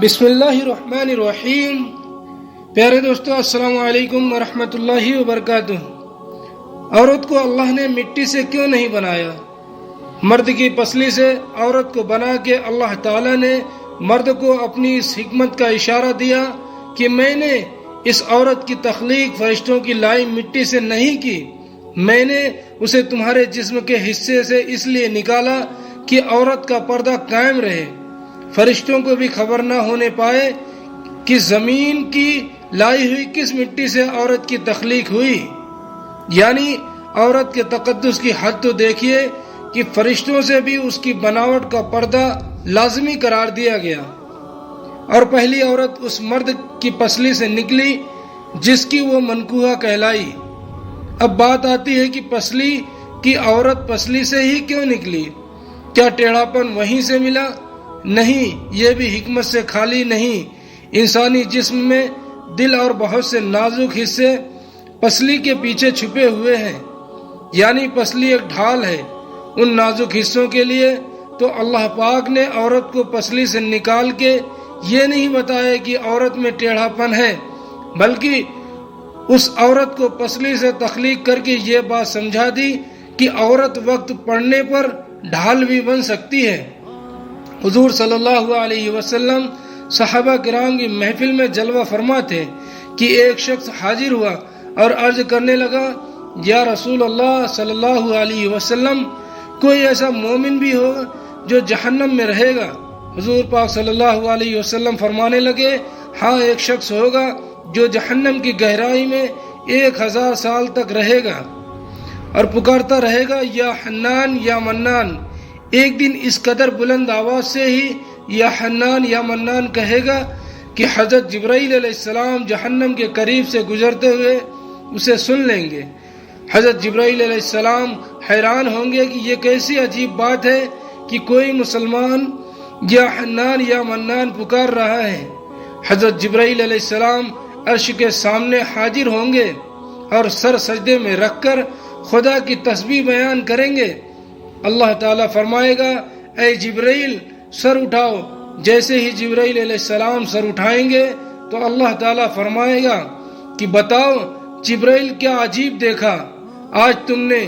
بسم اللہ الرحمن الرحیم۔ پیارے دوستو، السلام علیکم ورحمۃ اللہ وبرکاتہ۔ عورت کو اللہ نے مٹی سے کیوں نہیں بنایا؟ مرد کی پسلی سے عورت کو بنا کے اللہ تعالیٰ نے مرد کو اپنی اس حکمت کا اشارہ دیا کہ میں نے اس عورت کی تخلیق فرشتوں کی لائی مٹی سے نہیں کی، میں نے اسے تمہارے جسم کے حصے سے اس لیے نکالا کہ عورت کا پردہ قائم رہے، فرشتوں کو بھی خبر نہ ہونے پائے کہ زمین کی لائی ہوئی کس مٹی سے عورت کی تخلیق ہوئی۔ یعنی عورت کے تقدس کی حد تو دیکھیے کہ فرشتوں سے بھی اس کی بناوٹ کا پردہ لازمی قرار دیا گیا، اور پہلی عورت اس مرد کی پسلی سے نکلی جس کی وہ منکوحہ کہلائی۔ اب بات آتی ہے کہ پسلی کی عورت پسلی سے ہی کیوں نکلی؟ کیا ٹیڑھا پن وہیں سے ملا؟ نہیں، یہ بھی حکمت سے خالی نہیں۔ انسانی جسم میں دل اور بہت سے نازک حصے پسلی کے پیچھے چھپے ہوئے ہیں، یعنی پسلی ایک ڈھال ہے ان نازک حصوں کے لیے۔ تو اللہ پاک نے عورت کو پسلی سے نکال کے یہ نہیں بتایا کہ عورت میں ٹیڑھا پن ہے، بلکہ اس عورت کو پسلی سے تخلیق کر کے یہ بات سمجھا دی کہ عورت وقت پڑنے پر ڈھال بھی بن سکتی ہے۔ حضور صلی اللہ علیہ وسلم صحابہ کرام کی محفل میں جلوہ فرما تھے کہ ایک شخص حاضر ہوا اور عرض کرنے لگا، یا رسول اللہ صلی اللہ علیہ وسلم، کوئی ایسا مومن بھی ہو جو جہنم میں رہے گا؟ حضور پاک صلی اللہ علیہ وسلم فرمانے لگے، ہاں، ایک شخص ہوگا جو جہنم کی گہرائی میں 1000 سال تک رہے گا اور پکارتا رہے گا، یا حنان یا منان۔ ایک دن اس قدر بلند آواز سے ہی یا حنان یا منان کہے گا کہ حضرت جبرائیل علیہ السلام جہنم کے قریب سے گزرتے ہوئے اسے سن لیں گے۔ حضرت جبرائیل علیہ السلام حیران ہوں گے کہ یہ کیسی عجیب بات ہے کہ کوئی مسلمان یا حنان یا منان پکار رہا ہے۔ حضرت جبرائیل علیہ السلام عرش کے سامنے حاضر ہوں گے اور سر سجدے میں رکھ کر خدا کی تسبیح بیان کریں گے۔ اللہ تعالیٰ فرمائے گا، اے جبرائیل سر اٹھاؤ۔ جیسے ہی جبرائیل علیہ السلام سر اٹھائیں گے تو اللہ تعالیٰ فرمائے گا کہ بتاؤ جبرائیل کیا عجیب دیکھا آج تم نے؟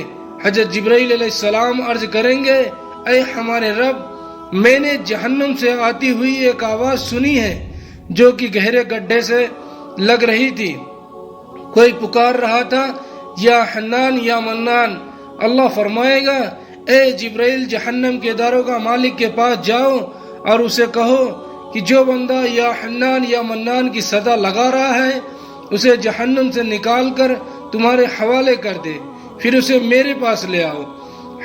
حضرت جبرائیل علیہ السلام عرض کریں گے، اے ہمارے رب، میں نے جہنم سے آتی ہوئی ایک آواز سنی ہے جو کہ گہرے گڈھے سے لگ رہی تھی، کوئی پکار رہا تھا، یا حنان یا منان۔ اللہ فرمائے گا، اے جبرائیل جہنم کے داروں کا مالک کے پاس جاؤ اور اسے کہو کہ جو بندہ یا حنان یا منان کی صدا لگا رہا ہے اسے جہنم سے نکال کر تمہارے حوالے کر دے، پھر اسے میرے پاس لے آؤ۔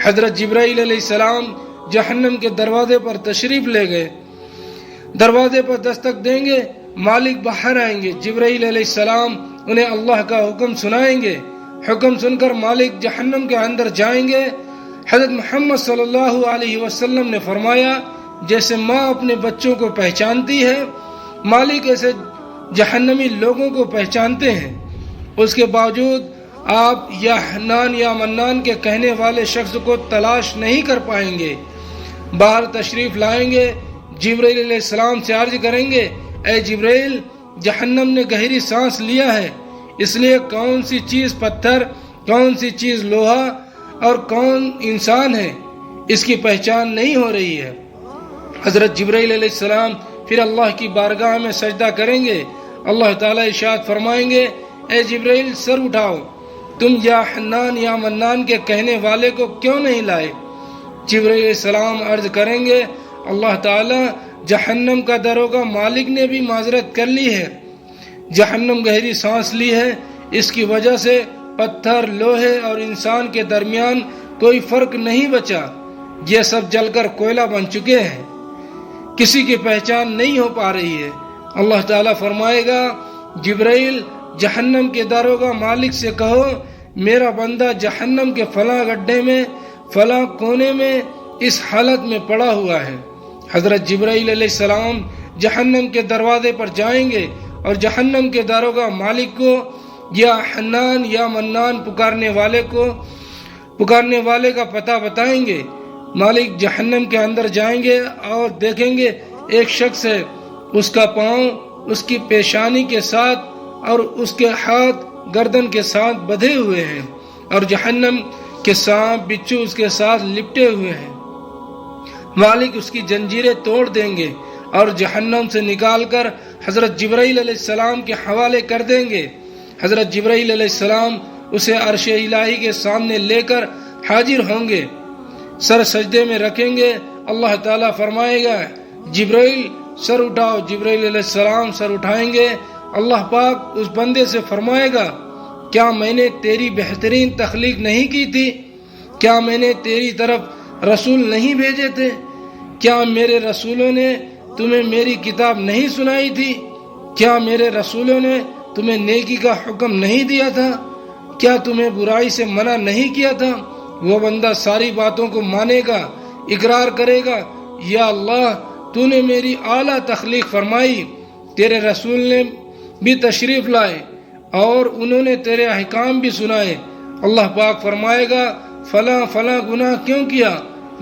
حضرت جبرائیل علیہ السلام جہنم کے دروازے پر تشریف لے گئے، دروازے پر دستک دیں گے، مالک باہر آئیں گے، جبرائیل علیہ السلام انہیں اللہ کا حکم سنائیں گے، حکم سن کر مالک جہنم کے اندر جائیں گے۔ حضرت محمد صلی اللہ علیہ وسلم نے فرمایا، جیسے ماں اپنے بچوں کو پہچانتی ہے، مالک ایسے جہنمی لوگوں کو پہچانتے ہیں۔ اس کے باوجود آپ یا حنان یا منان کے کہنے والے شخص کو تلاش نہیں کر پائیں گے۔ باہر تشریف لائیں گے، جبرائیل علیہ السلام سے عرض کریں گے، اے جبرائیل، جہنم نے گہری سانس لیا ہے، اس لیے کون سی چیز پتھر، کون سی چیز لوہا اور کون انسان ہے، اس کی پہچان نہیں ہو رہی ہے۔ حضرت جبرائیل علیہ السلام پھر اللہ کی بارگاہ میں سجدہ کریں گے۔ اللہ تعالیٰ ارشاد فرمائیں گے، اے جبرائیل سر اٹھاؤ، تم یا حنان یا منان کے کہنے والے کو کیوں نہیں لائے؟ جبرائیل علیہ السلام عرض کریں گے، اللہ تعالیٰ، جہنم کا دروگا مالک نے بھی معذرت کر لی ہے، جہنم گہری سانس لی ہے، اس کی وجہ سے پتھر، لوہے اور انسان کے درمیان کوئی فرق نہیں بچا، یہ سب جل کر کوئلہ بن چکے ہیں، کسی کی پہچان نہیں ہو پا رہی ہے۔ اللہ تعالیٰ فرمائے گا، جبرائیل جہنم کے داروغہ مالک سے کہو، میرا بندہ جہنم کے فلاں گڈھے میں فلاں کونے میں اس حالت میں پڑا ہوا ہے۔ حضرت جبرائیل علیہ السلام جہنم کے دروازے پر جائیں گے اور جہنم کے داروغہ مالک کو یا حنان یا منان پکارنے والے کا پتہ بتائیں گے۔ مالک جہنم کے اندر جائیں گے اور دیکھیں گے ایک شخص ہے، اس کا پاؤں اس کی پیشانی کے ساتھ اور اس کے ہاتھ گردن کے ساتھ بدھے ہوئے ہیں، اور جہنم کے سانپ بچھو اس کے ساتھ لپٹے ہوئے ہیں۔ مالک اس کی جنجیریں توڑ دیں گے اور جہنم سے نکال کر حضرت جبرائیل علیہ السلام کے حوالے کر دیں گے۔ حضرت جبرائیل علیہ السلام اسے عرش الہی کے سامنے لے کر حاضر ہوں گے، سر سجدے میں رکھیں گے۔ اللہ تعالیٰ فرمائے گا جبرائیل سر اٹھاؤ، جبرائیل علیہ السلام سر اٹھائیں گے۔ اللہ پاک اس بندے سے فرمائے گا کیا میں نے تیری بہترین تخلیق نہیں کی تھی؟ کیا میں نے تیری طرف رسول نہیں بھیجے تھے؟ کیا میرے رسولوں نے تمہیں میری کتاب نہیں سنائی تھی؟ کیا میرے رسولوں نے تمہیں نیکی کا حکم نہیں دیا تھا؟ کیا تمہیں برائی سے منع نہیں کیا تھا؟ وہ بندہ ساری باتوں کو مانے گا، اقرار کرے گا، یا اللہ تو نے میری اعلیٰ تخلیق فرمائی، تیرے رسول نے بھی تشریف لائے اور انہوں نے تیرے احکام بھی سنائے۔ اللہ پاک فرمائے گا فلاں فلاں گناہ کیوں کیا؟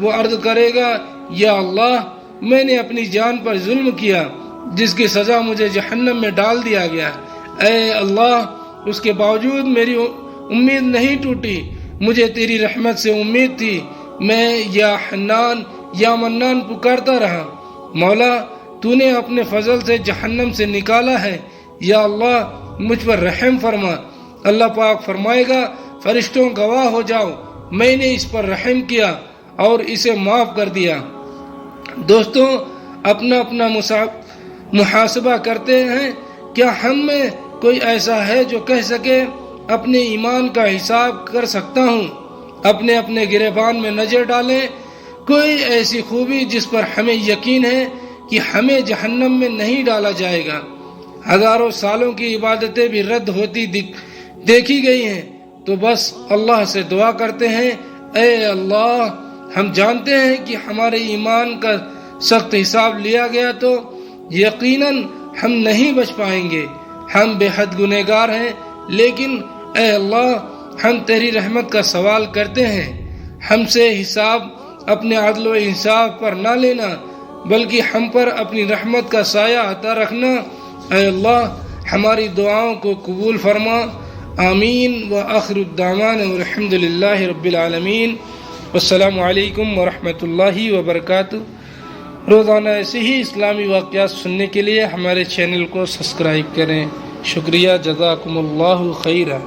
وہ عرض کرے گا یا اللہ میں نے اپنی جان پر ظلم کیا جس کی سزا مجھے جہنم میں ڈال دیا گیا۔ اے اللہ اس کے باوجود میری امید نہیں ٹوٹی، مجھے تیری رحمت سے امید تھی، میں یا حنان یا منان پکارتا رہا۔ مولا تو نے اپنے فضل سے جہنم سے نکالا ہے، یا اللہ مجھ پر رحم فرما۔ اللہ پاک فرمائے گا فرشتوں گواہ ہو جاؤ، میں نے اس پر رحم کیا اور اسے معاف کر دیا۔ دوستوں اپنا اپنا محاسبہ کرتے ہیں، کیا ہم میں کوئی ایسا ہے جو کہہ سکے اپنے ایمان کا حساب کر سکتا ہوں؟ اپنے اپنے گریبان میں نظر ڈالیں، کوئی ایسی خوبی جس پر ہمیں یقین ہے کہ ہمیں جہنم میں نہیں ڈالا جائے گا۔ ہزاروں سالوں کی عبادتیں بھی رد ہوتی دیکھی گئی ہیں، تو بس اللہ سے دعا کرتے ہیں اے اللہ ہم جانتے ہیں کہ ہمارے ایمان کا سخت حساب لیا گیا تو یقیناً ہم نہیں بچ پائیں گے، ہم بے حد گنہگار ہیں، لیکن اے اللہ ہم تیری رحمت کا سوال کرتے ہیں، ہم سے حساب اپنے عدل و انصاف پر نہ لینا بلکہ ہم پر اپنی رحمت کا سایہ عطا رکھنا۔ اے اللہ ہماری دعاؤں کو قبول فرما، آمین۔ وآخر الدعوانا والحمد للہ رب العالمین، والسلام علیکم ورحمۃ اللہ وبرکاتہ۔ روزانہ ایسے ہی اسلامی واقعات سننے کے لیے ہمارے چینل کو سبسکرائب کریں۔ شکریہ، جزاکم اللہ خیرا۔